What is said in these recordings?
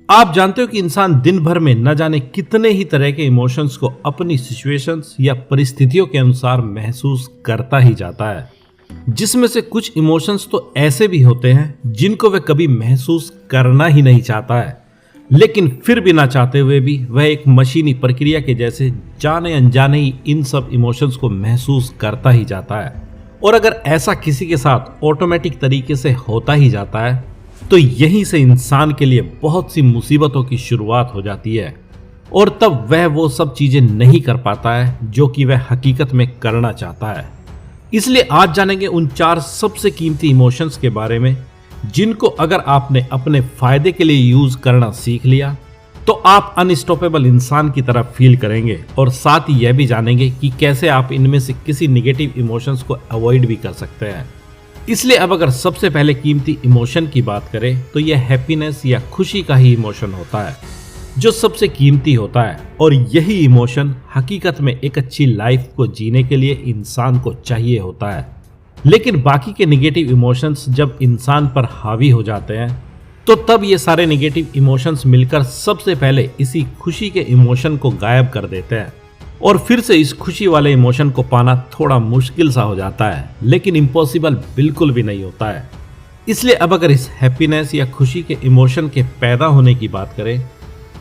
आप जानते हो कि इंसान दिन भर में न जाने कितने ही तरह के इमोशंस को अपनी सिचुएशंस या परिस्थितियों के अनुसार महसूस करता ही जाता है, जिसमें से कुछ इमोशंस तो ऐसे भी होते हैं जिनको वह कभी महसूस करना ही नहीं चाहता है, लेकिन फिर भी ना चाहते हुए भी वह एक मशीनी प्रक्रिया के जैसे जाने अनजाने ही इन सब इमोशंस को महसूस करता ही जाता है। और अगर ऐसा किसी के साथ ऑटोमेटिक तरीके से होता ही जाता है तो यहीं से इंसान के लिए बहुत सी मुसीबतों की शुरुआत हो जाती है और तब वह वो सब चीजें नहीं कर पाता है जो कि वह हकीकत में करना चाहता है। इसलिए आज जानेंगे उन 4 सबसे कीमती इमोशंस के बारे में जिनको अगर आपने अपने फायदे के लिए यूज करना सीख लिया तो आप अनस्टॉपेबल इंसान की तरह फील करेंगे, और साथ ही यह भी जानेंगे कि कैसे आप इनमें से किसी निगेटिव इमोशंस को अवॉइड भी कर सकते हैं। इसलिए अब अगर सबसे पहले कीमती इमोशन की बात करें तो यह हैप्पीनेस या खुशी का ही इमोशन होता है जो सबसे कीमती होता है, और यही इमोशन हकीकत में एक अच्छी लाइफ को जीने के लिए इंसान को चाहिए होता है। लेकिन बाकी के निगेटिव इमोशंस जब इंसान पर हावी हो जाते हैं तो तब ये सारे निगेटिव इमोशंस मिलकर सबसे पहले इसी खुशी के इमोशन को गायब कर देते हैं, और फिर से इस खुशी वाले इमोशन को पाना थोड़ा मुश्किल सा हो जाता है, लेकिन इम्पॉसिबल बिल्कुल भी नहीं होता है। इसलिए अब अगर इस हैप्पीनेस या खुशी के इमोशन के पैदा होने की बात करें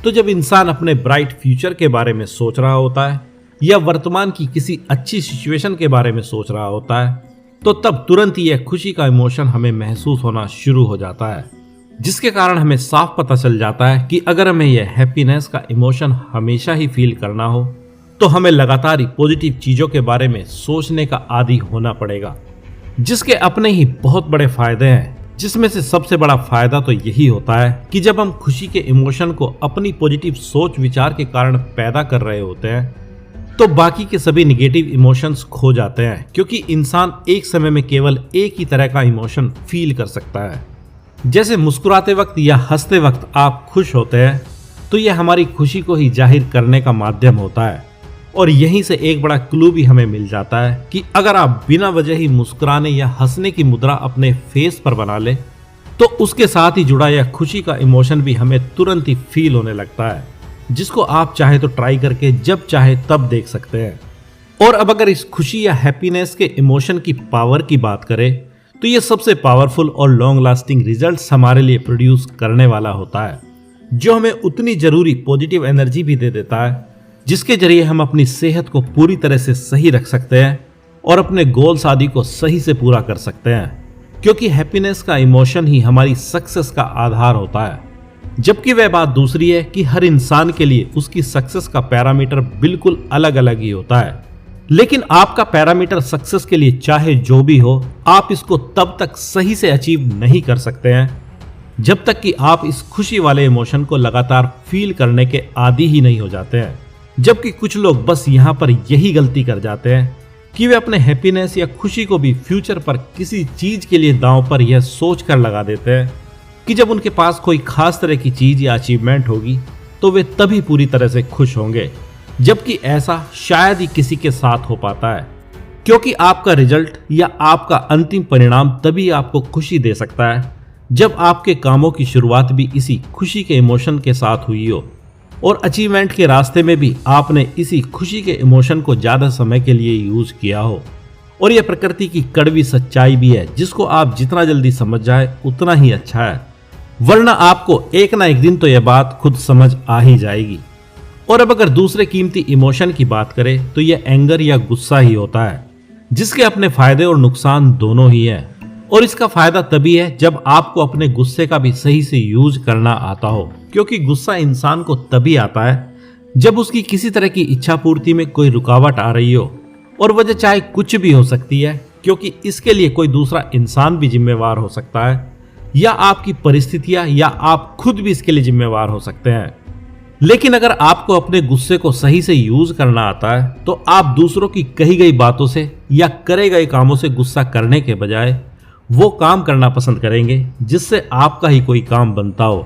तो जब इंसान अपने ब्राइट फ्यूचर के बारे में सोच रहा होता है या वर्तमान की किसी अच्छी सिचुएशन के बारे में सोच रहा होता है तो तब तुरंत ही यह खुशी का इमोशन हमें महसूस होना शुरू हो जाता है, जिसके कारण हमें साफ पता चल जाता है कि अगर हमें यह हैप्पीनेस का इमोशन हमेशा ही फील करना हो तो हमें लगातार ही पॉजिटिव चीजों के बारे में सोचने का आदी होना पड़ेगा, जिसके अपने ही बहुत बड़े फायदे हैं। जिसमें से सबसे बड़ा फायदा तो यही होता है कि जब हम खुशी के इमोशन को अपनी पॉजिटिव सोच विचार के कारण पैदा कर रहे होते हैं तो बाकी के सभी निगेटिव इमोशंस खो जाते हैं, क्योंकि इंसान एक समय में केवल एक ही तरह का इमोशन फील कर सकता है। जैसे मुस्कुराते वक्त या हंसते वक्त आप खुश होते हैं तो यह हमारी खुशी को ही जाहिर करने का माध्यम होता है, और यहीं से एक बड़ा क्लू भी हमें मिल जाता है कि अगर आप बिना वजह ही मुस्कुराने या हंसने की मुद्रा अपने फेस पर बना ले तो उसके साथ ही जुड़ा यह खुशी का इमोशन भी हमें तुरंत ही फील होने लगता है, जिसको आप चाहे तो ट्राई करके जब चाहे तब देख सकते हैं। और अब अगर इस खुशी या हैप्पीनेस के इमोशन की पावर की बात करें तो यह सबसे पावरफुल और लॉन्ग लास्टिंग रिजल्ट्स हमारे लिए प्रोड्यूस करने वाला होता है, जो हमें उतनी जरूरी पॉजिटिव एनर्जी भी दे देता है जिसके जरिए हम अपनी सेहत को पूरी तरह से सही रख सकते हैं और अपने गोल्स आदि को सही से पूरा कर सकते हैं, क्योंकि हैप्पीनेस का इमोशन ही हमारी सक्सेस का आधार होता है। जबकि वह बात दूसरी है कि हर इंसान के लिए उसकी सक्सेस का पैरामीटर बिल्कुल अलग अलग ही होता है, लेकिन आपका पैरामीटर सक्सेस के लिए चाहे जो भी हो, आप इसको तब तक सही से अचीव नहीं कर सकते हैं जब तक कि आप इस खुशी वाले इमोशन को लगातार फील करने के आदी ही नहीं हो जाते हैं। जबकि कुछ लोग बस यहाँ पर यही गलती कर जाते हैं कि वे अपने हैप्पीनेस या खुशी को भी फ्यूचर पर किसी चीज के लिए दांव पर यह सोच कर लगा देते हैं कि जब उनके पास कोई खास तरह की चीज या अचीवमेंट होगी तो वे तभी पूरी तरह से खुश होंगे, जबकि ऐसा शायद ही किसी के साथ हो पाता है, क्योंकि आपका रिजल्ट या आपका अंतिम परिणाम तभी आपको खुशी दे सकता है जब आपके कामों की शुरुआत भी इसी खुशी के इमोशन के साथ हुई हो, और अचीवमेंट के रास्ते में भी आपने इसी खुशी के इमोशन को ज्यादा समय के लिए यूज किया हो। और यह प्रकृति की कड़वी सच्चाई भी है जिसको आप जितना जल्दी समझ जाए उतना ही अच्छा है, वरना आपको एक ना एक दिन तो यह बात खुद समझ आ ही जाएगी। और अब अगर दूसरे कीमती इमोशन की बात करें तो यह एंगर या गुस्सा ही होता है, जिसके अपने फायदे और नुकसान दोनों ही हैं। और इसका फायदा तभी है जब आपको अपने गुस्से का भी सही से यूज करना आता हो, क्योंकि गुस्सा इंसान को तभी आता है जब उसकी किसी तरह की इच्छा पूर्ति में कोई रुकावट आ रही हो, और वजह चाहे कुछ भी हो सकती है, क्योंकि इसके लिए कोई दूसरा इंसान भी जिम्मेवार हो सकता है या आपकी परिस्थितियां या आप खुद भी इसके लिए जिम्मेवार हो सकते हैं। लेकिन अगर आपको अपने गुस्से को सही से यूज करना आता है तो आप दूसरों की कही गई बातों से या करे गए कामों से गुस्सा करने के बजाय वो काम करना पसंद करेंगे जिससे आपका ही कोई काम बनता हो,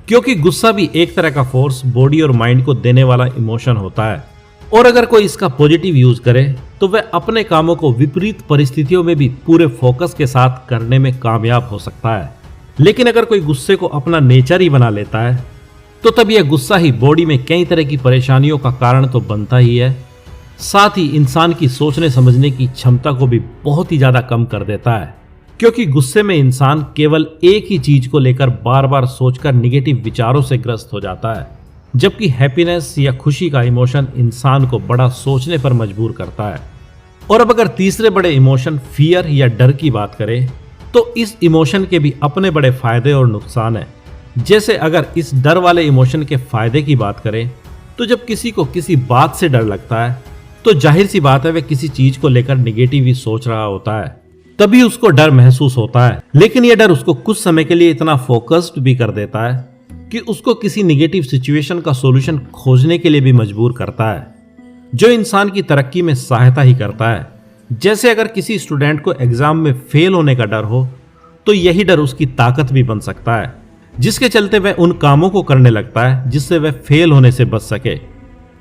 क्योंकि गुस्सा भी एक तरह का फोर्स बॉडी और माइंड को देने वाला इमोशन होता है। और अगर कोई इसका पॉजिटिव यूज करे तो वह अपने कामों को विपरीत परिस्थितियों में भी पूरे फोकस के साथ करने में कामयाब हो सकता है। लेकिन अगर कोई गुस्से को अपना नेचर ही बना लेता है तो तब यह गुस्सा ही बॉडी में कई तरह की परेशानियों का कारण तो बनता ही है, साथ ही इंसान की सोचने समझने की क्षमता को भी बहुत ही ज्यादा कम कर देता है। क्योंकि गुस्से में इंसान केवल एक ही चीज को लेकर बार बार सोचकर निगेटिव विचारों से ग्रस्त हो जाता है, जबकि हैप्पीनेस या खुशी का इमोशन इंसान को बड़ा सोचने पर मजबूर करता है। और अब अगर तीसरे बड़े इमोशन फियर या डर की बात करें, तो इस इमोशन के भी अपने बड़े फायदे और नुकसान हैं। जैसे अगर इस डर वाले इमोशन के फायदे की बात करें, तो जब किसी को किसी बात से डर लगता है तो जाहिर सी बात है वह किसी चीज को लेकर निगेटिव ही सोच रहा होता है, तभी उसको डर महसूस होता है। लेकिन यह डर उसको कुछ समय के लिए इतना फोकस्ड भी कर देता है कि उसको किसी निगेटिव सिचुएशन का सॉल्यूशन खोजने के लिए भी मजबूर करता है, जो इंसान की तरक्की में सहायता ही करता है। जैसे अगर किसी स्टूडेंट को एग्जाम में फेल होने का डर हो, तो यही डर उसकी ताकत भी बन सकता है, जिसके चलते वह उन कामों को करने लगता है जिससे वह फेल होने से बच सके,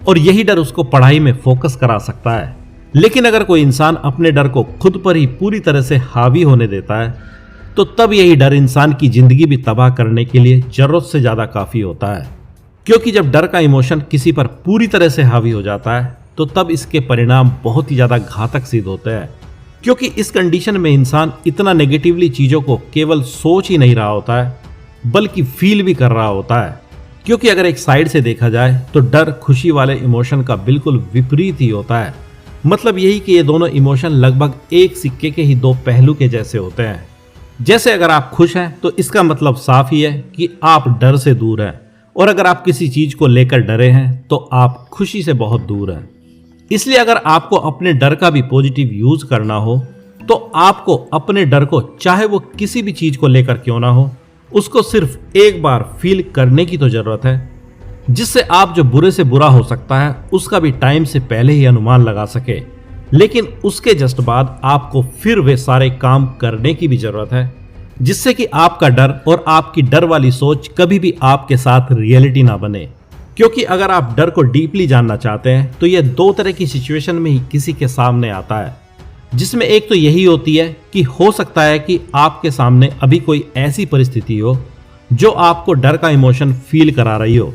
और यही डर उसको पढ़ाई में फोकस करा सकता है। लेकिन अगर कोई इंसान अपने डर को खुद पर ही पूरी तरह से हावी होने देता है, तो तब यही डर इंसान की जिंदगी भी तबाह करने के लिए जरूरत से ज्यादा काफी होता है। क्योंकि जब डर का इमोशन किसी पर पूरी तरह से हावी हो जाता है, तो तब इसके परिणाम बहुत ही ज्यादा घातक सिद्ध होते हैं। क्योंकि इस कंडीशन में इंसान इतना नेगेटिवली चीजों को केवल सोच ही नहीं रहा होता है, बल्कि फील भी कर रहा होता है। क्योंकि अगर एक साइड से देखा जाए तो डर खुशी वाले इमोशन का बिल्कुल विपरीत ही होता है। मतलब यही कि ये दोनों इमोशन लगभग एक सिक्के के ही दो पहलू के जैसे होते हैं। जैसे अगर आप खुश हैं तो इसका मतलब साफ ही है कि आप डर से दूर हैं, और अगर आप किसी चीज को लेकर डरे हैं तो आप खुशी से बहुत दूर हैं। इसलिए अगर आपको अपने डर का भी पॉजिटिव यूज करना हो, तो आपको अपने डर को, चाहे वो किसी भी चीज को लेकर क्यों ना हो, उसको सिर्फ एक बार फील करने की तो जरूरत है, जिससे आप जो बुरे से बुरा हो सकता है उसका भी टाइम से पहले ही अनुमान लगा सके। लेकिन उसके जस्ट बाद आपको फिर वे सारे काम करने की भी जरूरत है, जिससे कि आपका डर और आपकी डर वाली सोच कभी भी आपके साथ रियलिटी ना बने। क्योंकि अगर आप डर को डीपली जानना चाहते हैं, तो यह दो तरह की सिचुएशन में ही किसी के सामने आता है, जिसमें एक तो यही होती है कि हो सकता है कि आपके सामने अभी कोई ऐसी परिस्थिति हो जो आपको डर का इमोशन फील करा रही हो।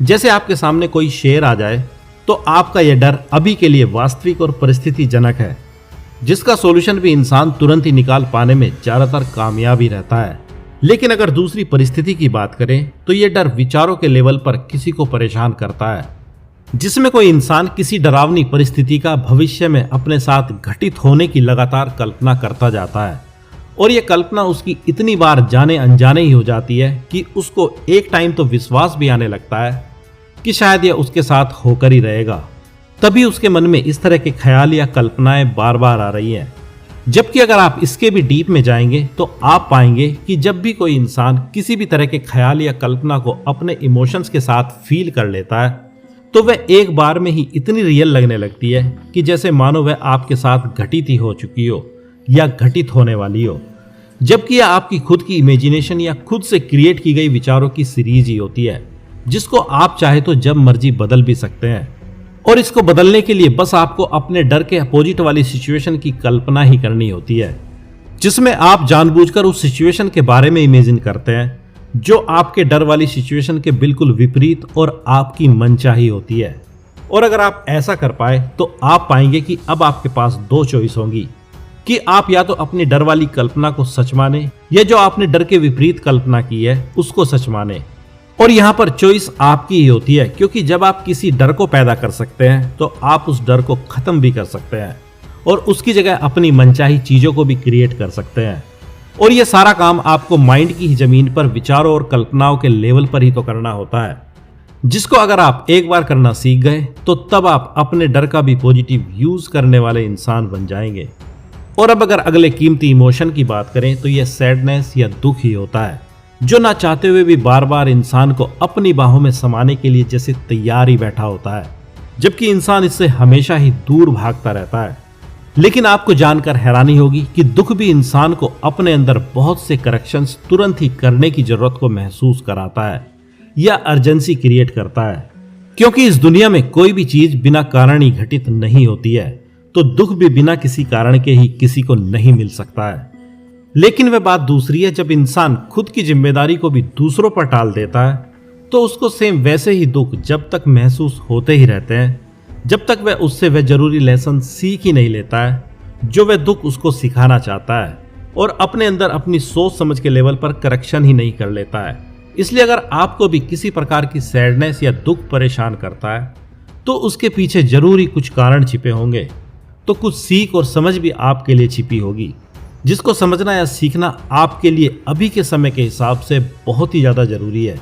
जैसे आपके सामने कोई शेर आ जाए, तो आपका यह डर अभी के लिए वास्तविक और परिस्थितिजनक है, जिसका सॉल्यूशन भी इंसान तुरंत ही निकाल पाने में ज्यादातर कामयाब ही रहता है। लेकिन अगर दूसरी परिस्थिति की बात करें, तो यह डर विचारों के लेवल पर किसी को परेशान करता है, जिसमें कोई इंसान किसी डरावनी परिस्थिति का भविष्य में अपने साथ घटित होने की लगातार कल्पना करता जाता है, और यह कल्पना उसकी इतनी बार जाने अनजाने ही हो जाती है कि उसको एक टाइम तो विश्वास भी आने लगता है कि शायद यह उसके साथ होकर ही रहेगा। तभी उसके मन में इस तरह के ख्याल या कल्पनाएं बार बार आ रही हैं। जबकि अगर आप इसके भी डीप में जाएंगे, तो आप पाएंगे कि जब भी कोई इंसान किसी भी तरह के ख्याल या कल्पना को अपने इमोशंस के साथ फील कर लेता है, तो वह एक बार में ही इतनी रियल लगने लगती है कि जैसे मानो वह आपके साथ घटित ही हो चुकी हो या घटित होने वाली हो। जबकि यह आपकी खुद की इमेजिनेशन या खुद से क्रिएट की गई विचारों की सीरीज ही होती है, जिसको आप चाहे तो जब मर्जी बदल भी सकते हैं। और इसको बदलने के लिए बस आपको अपने डर के अपोजिट वाली सिचुएशन की कल्पना ही करनी होती है, जिसमें आप जानबूझकर उस सिचुएशन के बारे में इमेजिन करते हैं जो आपके डर वाली सिचुएशन के बिल्कुल विपरीत और आपकी मनचाही होती है। और अगर आप ऐसा कर पाए, तो आप पाएंगे कि अब आपके पास दो चॉइस होंगी कि आप या तो अपनी डर वाली कल्पना को सच माने, या जो आपने डर के विपरीत कल्पना की है उसको सच माने। और यहाँ पर चॉइस आपकी ही होती है, क्योंकि जब आप किसी डर को पैदा कर सकते हैं, तो आप उस डर को खत्म भी कर सकते हैं और उसकी जगह अपनी मनचाही चीजों को भी क्रिएट कर सकते हैं। और ये सारा काम आपको माइंड की ही जमीन पर विचारों और कल्पनाओं के लेवल पर ही तो करना होता है, जिसको अगर आप एक बार करना सीख गए, तो तब आप अपने डर का भी पॉजिटिव यूज करने वाले इंसान बन जाएंगे। और अब अगर अगले कीमती इमोशन की बात करें, तो यह सैडनेस या दुख ही होता है, जो ना चाहते हुए भी बार बार इंसान को अपनी बाहों में समाने के लिए जैसे तैयार ही बैठा होता है, जबकि इंसान इससे हमेशा ही दूर भागता रहता है। लेकिन आपको जानकर हैरानी होगी कि दुख भी इंसान को अपने अंदर बहुत से करेक्शंस तुरंत ही करने की जरूरत को महसूस कराता है या अर्जेंसी क्रिएट करता है। क्योंकि इस दुनिया में कोई भी चीज बिना कारण ही घटित नहीं होती है, तो दुख भी बिना किसी कारण के ही किसी को नहीं मिल सकता है। लेकिन वह बात दूसरी है, जब इंसान खुद की जिम्मेदारी को भी दूसरों पर टाल देता है, तो उसको सेम वैसे ही दुख जब तक महसूस होते ही रहते हैं जब तक वह उससे वह जरूरी लेसन सीख ही नहीं लेता है जो वह दुख उसको सिखाना चाहता है, और अपने अंदर अपनी सोच समझ के लेवल पर करेक्शन ही नहीं कर लेता है। इसलिए अगर आपको भी किसी प्रकार की सैडनेस या दुख परेशान करता है तो उसके पीछे जरूरी कुछ कारण छिपे होंगे, तो कुछ सीख और समझ भी आपके लिए छिपी होगी, जिसको समझना या सीखना आपके लिए अभी के समय के हिसाब से बहुत ही ज्यादा जरूरी है,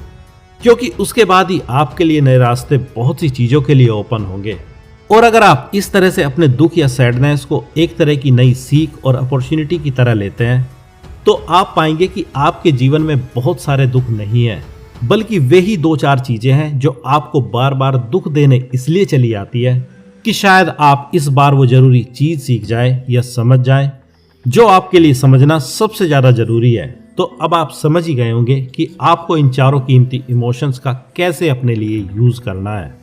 क्योंकि उसके बाद ही आपके लिए नए रास्ते बहुत सी चीजों के लिए ओपन होंगे। और अगर आप इस तरह से अपने दुख या सैडनेस को एक तरह की नई सीख और अपॉर्चुनिटी की तरह लेते हैं तो आप पाएंगे कि आपके जीवन में बहुत सारे दुख नहीं है, बल्कि वे ही 2-4 चीजें हैं जो आपको बार बार दुख देने इसलिए चली आती है कि शायद आप इस बार वो जरूरी चीज सीख जाए या समझ जाए जो आपके लिए समझना सबसे ज्यादा जरूरी है। तो अब आप समझ ही गए होंगे कि आपको इन चारों कीमती इमोशंस का कैसे अपने लिए यूज करना है।